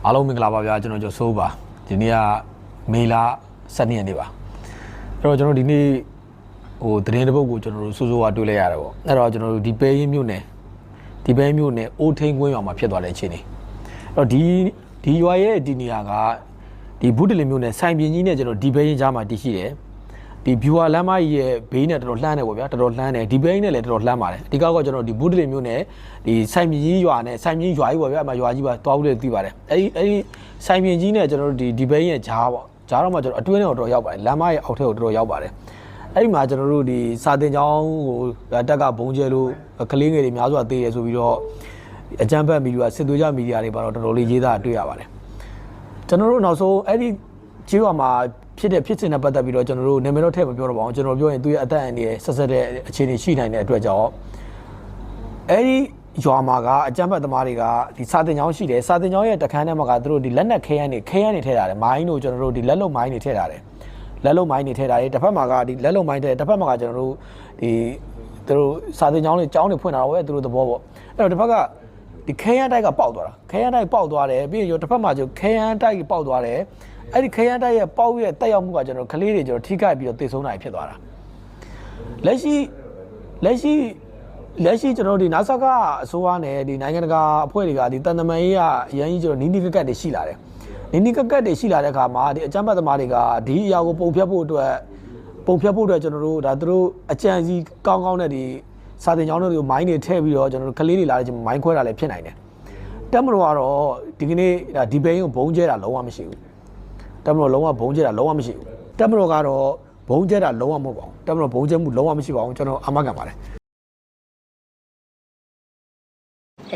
အားလုံးမင်္ဂလာပါဗျာကျွန်တော်ဆိုးပါဒီနေ့ကမေလ12ရက်နေ့ပါအဲ့တော့ကျွန်တော်ဒီနေ့သတင်းတစ်ပုဒ်ကိုကျွန်တော်တို့စိုးစိုးကတွေ့လိုက်ရတယ်ပေါ့အဲ့တော့ကျွန်တော်တို့ဒီပဲရင်မြို့နယ်အိုးထိန်ကွင်းရွာမှာဖြစ်သွားတဲ့အခြေအနေအဲ့တော့ဒီရွာရဲ့ဒီနေရာကဒီဘူးတလင်မြို့နယ်စိုင်ပြင်းကြီးနဲ့ကျွန်တော်ဒီပဲရင်ကြားမှာတည်ရှိတယ်ဒီဗျူဟာလမ်းမကြီးရဲ့ဘေးနဲ့တော်တော်လှမ်းတယ်ပေါ့ဗျာတော်တော်လှမ်းတယ်ဒီပဲရင်နဲ့လည်းတော်တော်လှမ်းပါတယ်အဓိကတော့ကျွန်တော်ဒီဘူးတလင်မြို့နယ်ဒီစိုင်ပြင်းကြီးရွာနဲ့စိုင်ပြင်းရွာကြီးပေါ့ဗျာအမှရွာကြီးပါတွားဦးတယ်သိပါတယ်အဲ့ဒီစိုင်ပြင်းကြီးနဲ့ကျွန်တော်တို့ဒီပဲရင်ရဲ့ကြားပေါ့ကြားတော့မှကျွန်တော်အတွင်းထဲတော့တော်ရောက်ပါတယ်လမ်းမရဲ့အောက်ထဲကိုတော်တော်ရောက်ပါတယ်အဲ့ဒီမှာကျွန်တော်တို့ဒီစာတင်ကျောင်းကိုတက်ကဘုံကျဲလို့ကလေးငယ်တွေများစွာသေးတယ်ဆိုပြီးတော့အကြမ်းဖက်မီဒီယာစစ်သွေးကြမီဒီယာတွေပါတော့တော်တော်လေးရေးသားတွေ့ရပါတယ်ကျွန်တော်တို့နောက်ဆုံးအဲ့ဒီကျေးရွာမှာဖြစ်တဲ့ဖြစ်စဉ်နဲ့ပတ်သက်ပြီးတော့ကျွန်တော်တို့နာမည်တော့ထည့်မပြောတော့ပါဘူးကျွန်တော်ပြောရင်သူရဲ့အသက်အန္တရာယ်ဆက်ဆက်တဲ့အခြေအနေရှိနိုင်တဲ့အတွက်ကြောင့်အဲ့ဒီရွာမှာကအကြမ်းဖက်သမားတွေကဒီစာတင်ကျောင်းရှိတယ်စာတင်ကျောင်းရဲ့တခန်းထဲမှာကသူတို့ဒီလက်နက်ခဲယမ်းတွေထည့်ထားတယ်မိုင်းတို့ကျွန်တော်တို့ဒီလက်လုံမိုင်းတွေထည့်ထားတယ်လက်လုံမိုင်းတွေထည့်ထားတယ်တစ်ဖက်မှာကဒီလက်လုံမိုင်းထည့်တစ်ဖက်မှာကကျွန်တော်တို့ဒီသူတို့စာတင်ကျောင်းတွေဖွင့်တာတော့သူတို့သဘောပေါ့အဲ့တော့တစ်ဖက်ကဒီခဲယမ်းတိုက်ကပေါက်သွားတာခဲယမ်းတိုက်ပေါက်သွားတယ်ပြီးရင်တစ်ဖက်မှာကျခဲယမ်းတိုက်ပေါက်သွားတယ်အဲ့ဒီခဲယမ်းတိုက်ရဲ့ပေါက်ရဲ့တက်ရောက်မှုကကျွန်တော်ကလေးတွေကျွန်တော်ထိခိုက်ပြီးတော့သေဆုံးတာဖြစ်သွားတာလက်ရှိကျွန်တော်ဒီနာဆာကအစိုးရနဲ့ဒီနိုင်ငံတကာအဖွဲ့တွေကဒီတန်တမန်ရေးကအရင်ကြီးကျွန်တော်နီးနီးကက်ကက်တွေရှိလာတယ်နီးကက်ကက်တွေရှိလာတဲ့အခါမှာဒီအကြမ်းဖက်သမားတွေကဒီအရာကိုပုံဖြတ်ဖို့အတွက်ကျွန်တော်တို့ဒါသူတို့အကြံစီကောင်းတဲ့ဒီစာတင်ကျောင်းတွေကိုမိုင်းတွေထည့်ပြီးတော့ကျွန်တော်တို့ကလေးတွေလာတဲ့ချိန်မှာမိုင်းခွဲတာလည်းဖြစ်နိုင်တယ်တက်မလို့ကတော့ဒီကနေ့ဒီဘိန်းကိုဘုံကျဲတာလုံးဝမရှိဘူးတက်မလို့လုံးဝဘုံကျဲတာလုံးဝမရှိဘူးတက်မလို့ကတော့ဘုံကျဲတာလုံးဝမဟုတ်ပါဘူးတက်မလို့ဘုံကျဲမှုလုံးဝမရှိပါဘူးကျွန်တော်အာမခံပါတယ်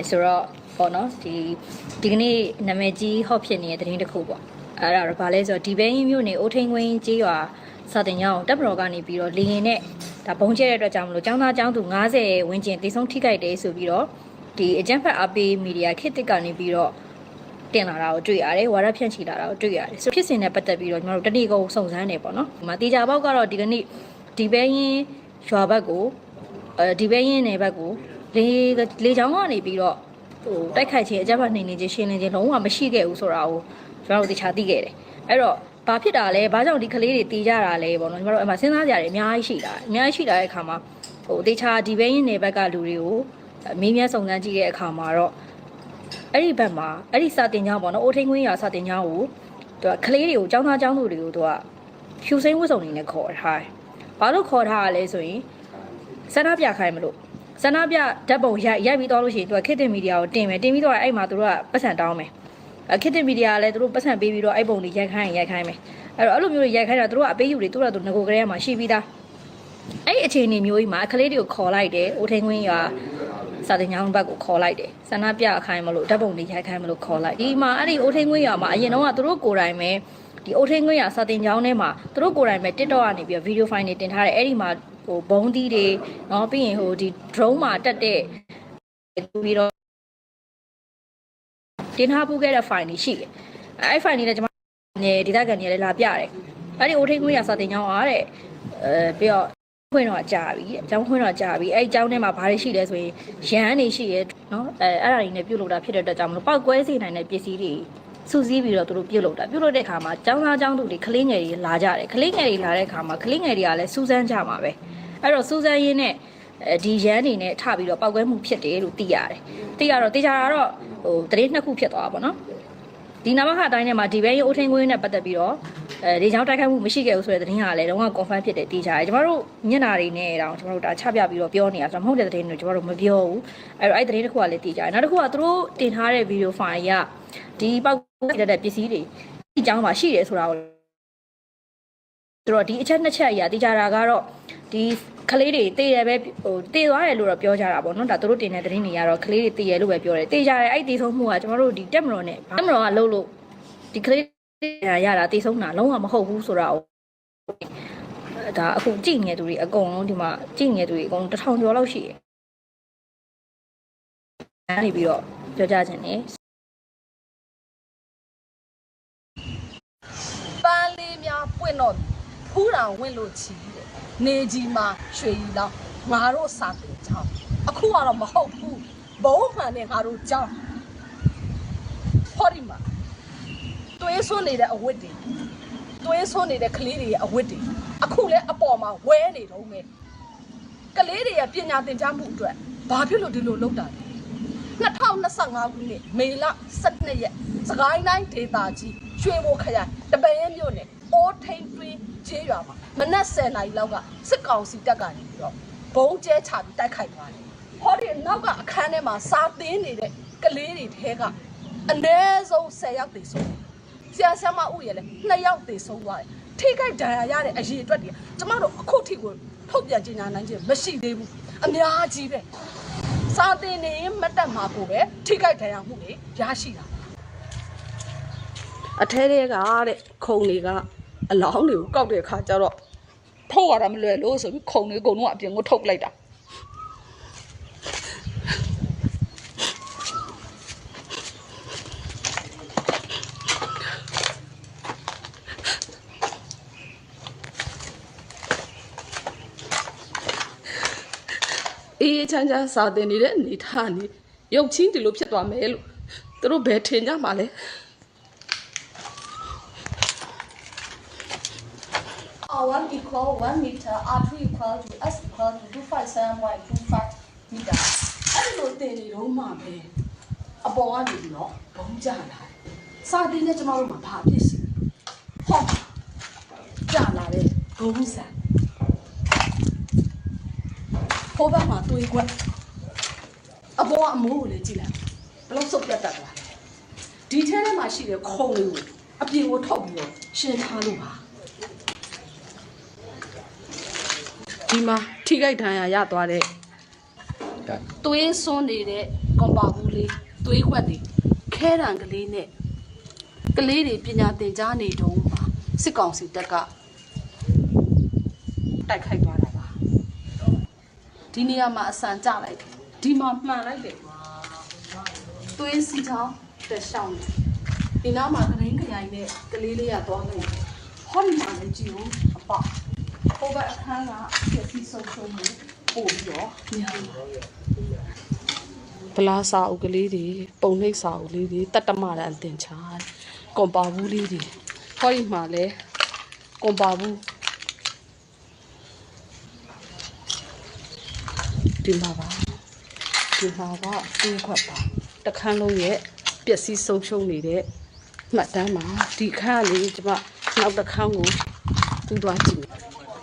ဆိုတော့ပေါ့နော်ဒီကနေ့နာမည်ကြီးဟော့ဖြစ်နေတဲ့သတင်းတစ်ခုပေါ့အဲ့ဒါတော့ဗာလဲဆိုတော့ဒီဘဲရင်မြို့နယ်အိုးထိန်ကွင်းကျေးရွာစာတင်ကျောင်းတပ်မတော်ကနေပြီးတော့လေရင်နဲ့ဒါဘုံကျဲတဲ့အတွက်ကြောင့်မလို့ကျောင်းသားကျောင်းသူ90ဝန်းကျင်တိတ်ဆုံးထိခိုက်တယ်ဆိုပြီးတော့ဒီအကြမ်းဖက်အပေးမီဒီယာခေတ်တစ်ကနေပြီးတော့တင်လာတာကိုတွေ့ရတယ်ဝါရဖြန့်ချီလာတာကိုတွေ့ရတယ်ဆိုဖြစ်စဉ်နဲ့ပတ်သက်ပြီးတော့ကျွန်တော်တို့တနေ့ကုန်စုံစမ်းနေပေါ့နော်ဒီမှာတေချာပေါက်ကတော့ဒီကနေ့ဒီဘဲရင်ရွာဘက်ကိုဒီဘဲရင်နယ်ဘက်ကိုလေချောင်းကနေပြီးတော့တိုက်ခိုက်ခြင်းအကြမ်းဖက်နှိမ်နင်းခြင်းရှင်းလင်းခြင်းလုံးဝမရှိခဲ့ဘူးဆိုတာကိုကျွန်တော်တို့တခြားသိခဲ့တယ်အဲ့တော့ဘာဖြစ်တာလဲဘာကြောင့်ဒီကလေးတွေတီးကြတာလဲပေါ့နော်ကျွန်တော်တို့အမှစဉ်းစားကြရတယ်အများကြီးရှိတာတဲ့အခါမှာတခြားဒီဘဲရင်နယ်ဘက်ကလူတွေကိုမင်းမြတ်စုံစမ်းကြည့်တဲ့အခါမှာတော့အဲ့ဒီဘက်မှာအဲ့ဒီစာတင်ကျောင်းပေါ့နော်အိုးထိန်ခွင်းရွာစာတင်ကျောင်းကိုသူကကလေးတွေကိုကျောင်းသားကျောင်းသူတွေကိုသူကဖြူစိမ်းဝတ်စုံနေနဲ့ခေါ်ထားတယ်ဘာလို့ခေါ်ထားရလဲဆိုရင်ဆန္ဒပြခိုင်းမလို့ဆန္ဒပြဓာတ်ပုံရိုက်ပြီးတော့လို့ရှိရင်သူကခေတ်သစ်မီဒီယာကိုတင်ပြီးတော့အဲ့မှာသူတို့ကပတ်စံတောင်းမယ်ခေတ်သစ်မီဒီယာကလည်းသူတို့ပတ်စံပေးပြီးတော့အဲ့ပုံတွေရိုက်ခိုင်းမယ်အဲ့တော့အဲ့လိုမျိုးတွေရိုက်ခိုင်းတာသူတို့ကအပေးယူတွေသူတို့ကငကိုကလေးမှာရှိပြီးသားအဲ့အခြေအနေမျိုးကြီးမှာကလေးတွေကိုခေါ်လိုက်တယ်အိုးထိန်ခွင်းရွာစာတင်ကျောင်းဘက်ကိုခေါ်လိုက်တယ်ဆန္ဒပြခိုင်းမလို့ဓာတ်ပုံတွေရိုက်ခိုင်းမလို့ခေါ်လိုက်ဒီမှာအဲ့ဒီအိုးထိန်ခွင်းရွာမှာအရင်တော့ကသူတို့ကိုယ်တိုင်ပဲဒီအိုးထိန်ခွင်းရွာစာတင်ကျောင်းထဲမှာသူတို့ကိုယ်တိုင်ပဲ TikTok ကနေပြီးဗီဒီယိုဖိုင်တွေတင်ထားတယ်အဲ့ဒီမှာဘုံသီးတွေเนาะပြီးရင်ဒီ drone မှာတက်တဲ့ပြီးတော့တင်ထားပူးခဲ့တဲ့ file တွေရှိတယ်အဲ့ file တွေလည်းကျွန်မဒေတာကန်တွေလည်းလာပြတယ်အဲ့ဒီအိုးထိန်ခွင်းရစာတင်ကျောင်းအားတဲ့ပြီးတော့ခွင့်တော့ကြာပြီအကြောင်းခွင့်တော့ကြာပြီအဲ့အကြောင်းထဲမှာဘာတွေရှိလဲဆိုရင်ရန်နေရှိရဲเนาะအဲ့ဒါတွေနဲ့ပြုတ်လို့တာဖြစ်တဲ့အတွက်ကြောင့်မလို့ပောက်ကွဲစေနိုင်တဲ့ပစ္စည်းတွေစုစည်းပြီးတော့သူတို့ပြုတ်လို့တဲ့အခါမှာကျောင်းသားကျောင်းသူတွေကလေးငယ်တွေလာကြတယ်ကလေးငယ်တွေလာတဲ့အခါမှာကလေးငယ်တွေကလည်းစူးစမ်းကြမှာပဲအဲ့တော့စူးစမ်းရင်းနဲ့ဒီရန်နေနဲ့ထပြီးတော့ပောက်ကွဲမှုဖြစ်တယ်လို့သိရတယ်တေချာတော့တရေနှစ်ခုဖြစ်သွားတာပေါ့နော်ဒီနာမခအတိုင်းထဲမှာဒီဘဲရုပ်အထင်းကွင်းနဲ့ပတ်သက်ပြီးတော့ဒီချောင်းတိုက်ခိုက်မှုမရှိခဲ့ဘူးဆိုတဲ့သတင်းကလည်းတော့ confirm ဖြစ်တယ်တေချာတယ်ကျမတို့ညနာတွေနဲ့တောင်ကျမတို့ဒါချပြပြီးတော့ပြောနေတာဆိုတော့မဟုတ်တဲ့သတင်းတွေကျမတို့မပြောဘူးအဲ့တော့အဲ့သတင်းတစ်ခုကလည်းတေချာတယ်နောက်တစ်ခုကသူတို့တင်ထားတဲ့ဗီဒီယိုဖိုင်ကဒီပောက်ကွဲတဲ့ပစ္စည်းတွေဒီအကြောင်းမှာရှိတယ်ဆိုတာကိုသူတို့ဒီအချက်နှစ်ချက်အရာတေချာတာကတော့ဒီကလေးတွေတေးတယ်ပဲတေးသွားတယ်လို့တော့ပြောကြတာပေါ့နော်ဒါသူတို့တင်တဲ့သတင်းတွေကတော့ကလေးတွေတေးရလို့ပဲပြောတယ်တေးကြတယ်အဲ့တေးဆုံးမှုကကျမတို့ဒီတက်မတော်နဲ့တက်မတော်ကလှုပ်လို့ဒီကလေးရတာတေးဆုံးတာလုံးဝမဟုတ်ဘူးဆိုတာကိုဒါအခုကြည့်နေသူတွေအကုန်လုံးဒီမှာကြည့်နေသူတွေအကုန်1000ကျော်လောက်ရှိတယ်အဲ့ဒီပြီးတော့ပြောကြခြင်းနဲ့ပန်းလေးများပွင့်တော့ဖူးတောင်ဝင်လို့ချီတယ်နေကြီးမှာရွှေကြီးလောင်းငါတို့စာတင်ကြောင်းအခုကတော့မဟုတ်ဘူးဘုံမှန်နဲ့ငါတို့ကြောင်းဟောဒီမှာ သွေးဆွနေတဲ့အဝတ်တွေသွေးဆွနေတဲ့ကလေးတွေရဲ့အဝတ်တွေအခုလဲအပေါ်မှာဝဲနေတော့မယ်ကလေးတွေရဲ့ပညာသင်ကြားမှုအတွက်ဘာဖြစ်လို့ဒီလိုလုပ်တာလဲ2025ခုနှစ်မေလ12ရက်စကိုင်းတိုင်းဒေသကြီးရွှေဘိုခရိုင်တပည့်မြို့နယ်အိုးထိန်တွင်းကျေးရွာမှာမနက်10:00 နာရီလောက်ကစစ်ကောင်စီတပ်ကနေပြီးတော့ဘုံကျဲချပြီးတိုက်ခိုက်သွားတယ်ဟောဒီနောက်ကအခန်းထဲမှာစာသင်နေတဲ့ကလေးတွေထဲကအနည်းဆုံး10ယောက်သေဆုံးဆရာဆရာမဥရလည်း2ယောက်သေဆုံးသွားတယ်ထိခိုက်ဒဏ်ရာရတဲ့အရေးအတွက်တွေကျမတို့အခုထိကိုထုတ်ပြန်ကြေညာနိုင်ခြင်းမရှိသေးဘူးအများကြီးပဲစာသင်နေမတက်မှာကိုပဲထိခိုက်ဒဏ်ရာမှုတွေရရှိတာအထဲတွေကတဲ့ခုံတွေကအလောင်းတွေကိုကောက်တဲ့အခါကျတော့ထုတ်ရတာမလွယ်လို့ဆိုပြီးခုံတွေအကုန်လုံးအပြင်ကိုထုတ်လိုက်တာအေးချမ်းချမ်းစာသင်နေတဲ့အနေထားနေရုပ်ချင်းဒီလိုဖြစ်သွားမယ်လို့သူတို့ဘယ်ထင်ကြမှာလဲR1 equal 1 meter, R2 equal to S equal to 257.25 meter. အဲ့လိုတင်နေတော့မှပဲအပေါ်ကနေပြီးတော့ဘုံကျလာတယ်။စာတင်နဲ့ကျမတို့မှာဘာဖြစ်စီဟောကျလာတဲ့ဘုံစံဟိုဘက်မှာတွေးခွက်အပေါ်ကအမိုးကိုလည်းကြည့်လိုက်ဘယ်လောက်စုပ်ပြတ်တတ်သွားလဲဒီထဲထဲမှာရှိတဲ့ခုံလေးကိုအပြင်ကိုထုတ်ပြီးတော့ရှင်းထားလို့ပါဒီမှာထိခိုက်ဒဏ်ရာရသွားတဲ့သွေးစွန်းနေတဲ့ကွန်ပါဘူးလေးသွေးခွက်တွေခဲတံကလေးနဲ့ကလေးတွေပညာသင်ကြားနေတုန်းမှာစစ်ကောင်စီတပ်ကတိုက်ခိုက်သွားတာပါဒီနေရာမှာအဆန်ကျလိုက်တယ်ဒီမှာမှန်လိုက်တယ်သွေးစီချောင်းတက်ရှောင်းဒီနားမှာကရင်းခရိုင်နဲ့ကလေးလေးရသွားခဲ့တယ်ဟောဒီမှာလည်းကြည့်ဦးအပဟိုဘက်အခန်းကပြည့်စည်ဆုံးဆုံးမှုပို့ပြီးတော့များဗလာစာအုပ်ကလေးတွေပုံနှိပ်စာအုပ်လေးတွေတတ္တမရန်တင်ချာကွန်ပါဘူးလေးတွေဟောဒီမှာလဲကွန်ပါဘူးဒီမှာပါဒီမှာကတွေးခွက်ပါတခန်းလုံးရဲ့ပျက်စီးဆုံးရှုံးနေတဲ့မှတ်တမ်းမှာဒီခန်းလေးကျမနောက်တစ်ခန်းကိုတူးသွားကြည့်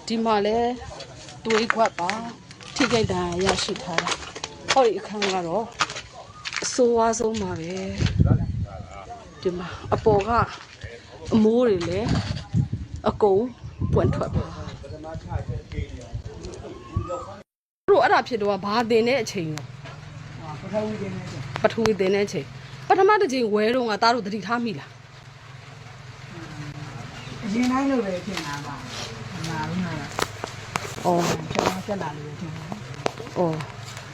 ဒီမှာလဲတွေးခွက်ပါထိခိုက်ဒဏ်ရာရရှိထားတယ်ဟောဒီအခန်းကတော့အဆိုးဝါးဆုံးပါပဲဒီမှာအပေါ်ကအမိုးတွေလည်းအကုန်ပွင့်ထွက်ပါတို့အဲ့ဒါဖြစ်တော့ဘာတင်တဲ့အချိန်လဲပထဝီတင်တဲ့အချိန်ပထမတစ်ချိန်ဝဲတော့ကသားတို့သတိထားမိလားအရင်တိုင်းလိုပဲဖြစ်နေတာပါငါတို့ကအော်ကျွန်တော်ဆက်လာလို့ပဲထင်တယ်အော်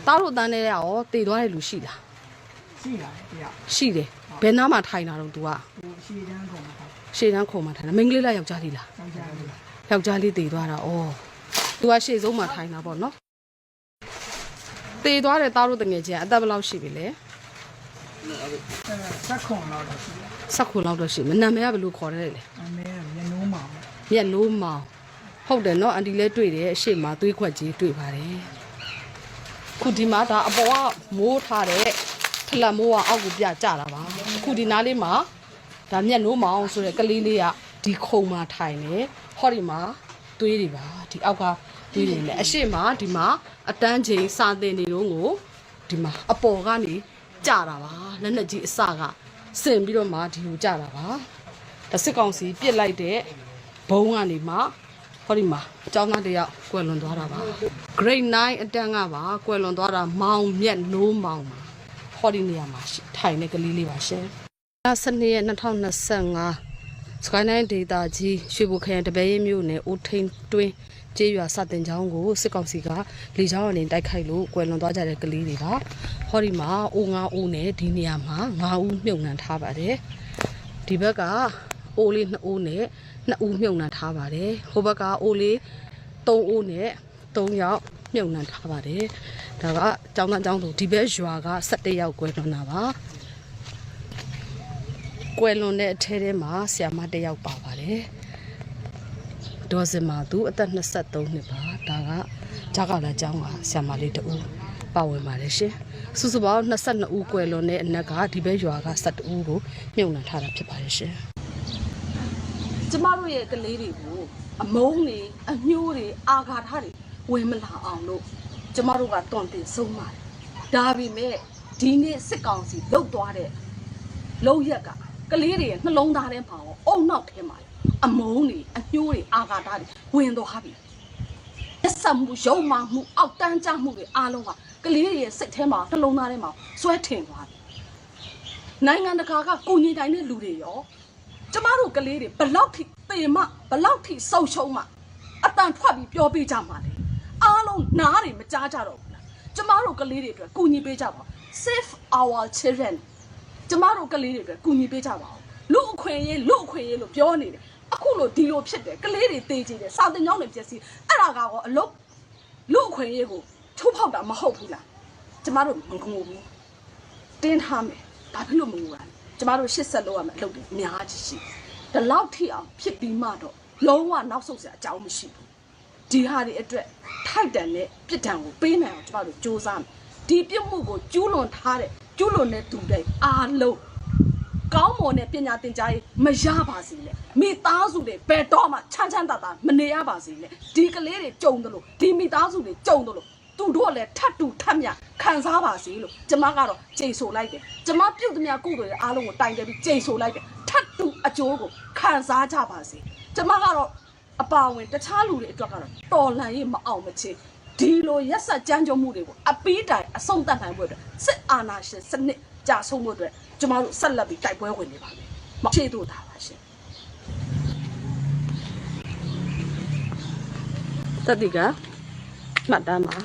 သားတို့တန်းနေရရောတည်သွားတဲ့လူရှိလားရှိတာတယောက်ရှိတယ်ဘယ်နားမှာထိုင်တာတော့ तू ကရှေ့တန်းခုံမှာရှေ့တန်းခုံမှာထိုင်တာမိန်းကလေးလားယောက်ျားလေးလားယောက်ျားလေးတည်သွားတာအော် तू ကရှေ့ဆုံးမှာထိုင်တာပေါ့နော်တည်သွားတဲ့သားတို့တငယ်ချင်းအသက်ဘယ်လောက်ရှိပြီလဲဆက်ခုံလောက်တော့ရှိတယ်ဆက်ခုံလောက်တော့ရှိမနာမည်ကဘယ်လိုခေါ်ရဲလဲအမေကမျက်နှိုးမောင်မျက်နှိုးမောင်ဟုတ်တယ်နော်အန်တီလဲတွေ့တယ်အရှိမသွေးခွက်ကြီးတွေ့ပါတယ်ခုဒီမှာဒါအပေါ်ကမိုးထားတဲ့ဖလက်မိုးကအောက်ကိုပြကျတာပါအခုဒီနားလေးမှာဒါမျက်နှိုးမောင်ဆိုတဲ့ကလေးလေးကဒီခုံမှာထိုင်နေဟောဒီမှာသွေးတွေပါဒီအောက်ကသွေးတွေနဲ့အရှိမဒီမှာအတန်းချိန်စာသင်နေတော့ကိုဒီမှာအပေါ်ကနေကျတာပါလက်နဲ့ကြီးအစကစင်ပြီးတော့မှဒီကိုကျတာပါဒါစစ်ကောင်စီပြစ်လိုက်တဲ့ဘုံကနေမှဟောဒီမှာအကြောင်းသားတယောက်ကွယ်လွန်သွားတာပါ grade 9အတန်းကပါကွယ်လွန်သွားတာမောင်မြက်နိုးမောင်ပါဟောဒီနေရာမှာထိုင်တဲ့ကလေးလေးပါရှင်12ရက်2025စကိုင်းတိုင်းဒေသကြီးရွှေဘိုခရိုင်တပည့်မြို့နယ်အိုထိန်တွင်းကျေးရွာစတင်ကျောင်းကိုစစ်ကောင်စီကလေကြောင်းအနေနဲ့တိုက်ခိုက်လို့ကွယ်လွန်သွားကြတဲ့ကလေးတွေပါဟောဒီမှာအို9ဦးနဲ့ဒီနေရာမှာ9ဦးမြုပ်နှံထားပါတယ်ဒီဘက်ကအိုလေး2ဦးနဲ့2ဦးမြုပ်နှံထားပါတယ်ဟိုဘက်ကအိုလေး3ဦးနဲ့3ယောက်မြုပ်နှံထားပါတယ်ဒါကကျောင်းသားကျောင်းသူဒီဘက်ရွာက17ယောက်ကွယ်လွန်တာပါ ကွယ်လွန်တဲ့အထဲထဲမှာဆရာမတစ်ယောက်ပါပါတယ်ဒေါ်စင်မာသူအသက်23နှစ်ပါဒါကဂျာကာလာကျောင်းကဆရာမလေးတူပါဝင်ပါတယ်ရှင်စုစုပေါင်း22ဦးကွယ်လွန်တဲ့အနက်ကဒီဘက်ရွာက12ဦးကိုမြုပ်နှံထားတာဖြစ်ပါတယ်ရှင်ကျမတို့ရဲ့ကလေးတွေကိုအမုန်းတွေအညှိုးတွေအာဃာတတွေဝင်မလာအောင်လို့ကျမတို့ကတွန်တင်ဆုံးပါတယ်ဒါပေမဲ့ဒီနေ့စစ်ကောင်စီလုတ်သွားတဲ့လုံရက်ကကလေးတွေရဲ့နှလုံးသားထဲမှာရောအုံနောက်ထဲမှာအမုန်းတွေအညှိုးတွေအာဃာတတွေဝင်သွားပြီအဆမှုရုံမှမှုအောက်တန်းကြမှုတွေအားလုံးကကလေးတွေရဲ့စိတ်ထဲမှာနှလုံးသားထဲမှာဆွဲထင်သွားပြီနိုင်ငံတကာကကိုညီတိုင်းတဲ့လူတွေရောကျမတို့ကလေးတွေဘလောက်ထိပေမဘလောက်ထိဆုံရှုံးမှအတန်ထွက်ပြီးပြောပေးကြမှာလေအားလုံးနားတွေမကြားကြတော့ဘူးလားကျမတို့ကလေးတွေအတွက်ကိုညီပေးကြပါ save our children ကျမတို့ကလေးတွေအတွက်ကိုညီပေးကြပါဦးလူအခွင့်အရေးလို့ပြောနေတယ်အခုလို့ဒီလိုဖြစ်တယ်ကလေးတွေတေးကြည့်တယ်စာတင်ကြောင်းတွေပြည့်စည်အဲ့ဒါကောအလုပ်လူအခွင့်အရေးကိုချိုးဖောက်တာမဟုတ်ဘူးလားကျမတို့မငိုဘူးတင်းထားမယ်ဘာဖြစ်လို့မငိုရလဲကျမတို့ရှစ်ဆက်လို့ရမယ်အလုပ်တွေအများကြီးရှိဒီလောက်ထိအောင်ဖြစ်ပြီးမှတော့လုံးဝနောက်ဆုတ်စရာအကြောင်းမရှိဘူးဒီဟာတွေအတွက်ထိုက်တန်တဲ့ပြစ်ဒဏ်ကိုပေးနိုင်အောင်ကျမတို့စူးစမ်းမယ်ဒီပြစ်မှုကိုကျူးလွန်ထားတဲ့ကျူးလွန်တဲ့သူတွေအားလုံးကောင်းမွန်တဲ့ပညာသင်ကြားရေးမရပါစေနဲ့မိသားစုတွေဘယ်တော့မှချမ်းချမ်းသာသာမနေရပါစေနဲ့ဒီကလေးတွေကြုံတယ်လို့ဒီမိသားစုတွေကြုံတယ်လို့သူတို့လည်းထပ်တူထပ်မြခံစားပါစေလို့ကျမကတော့ကြိတ်ဆိုလိုက်တယ်ကျမပြုတ်သမျှကုသိုလ်တွေအားလုံးကိုတိုင်တယ်ပြီးကြိတ်ဆိုလိုက်တယ်ထပ်တူအကျိုးကိုခံစားကြပါစေကျမကတော့အပါဝင်တခြားလူတွေအတွက်ကတော့တော်လှန်ရေးမအောင်မချေဒီလိုရက်ဆက်ကြမ်းကြုတ်မှုတွေကိုအပီးတိုင်အဆုံးသတ်နိုင်ဖို့အတွက်စစ်အာဏာရှင်စနစ်ကြာဆုံးဖို့အတွက်ကျမတို့ဆက်လက်ပြီးတိုက်ပွဲဝင်နေပါမယ်။မချေတို့တာပါရှင်။တတိကမှတ်တမ်းပါ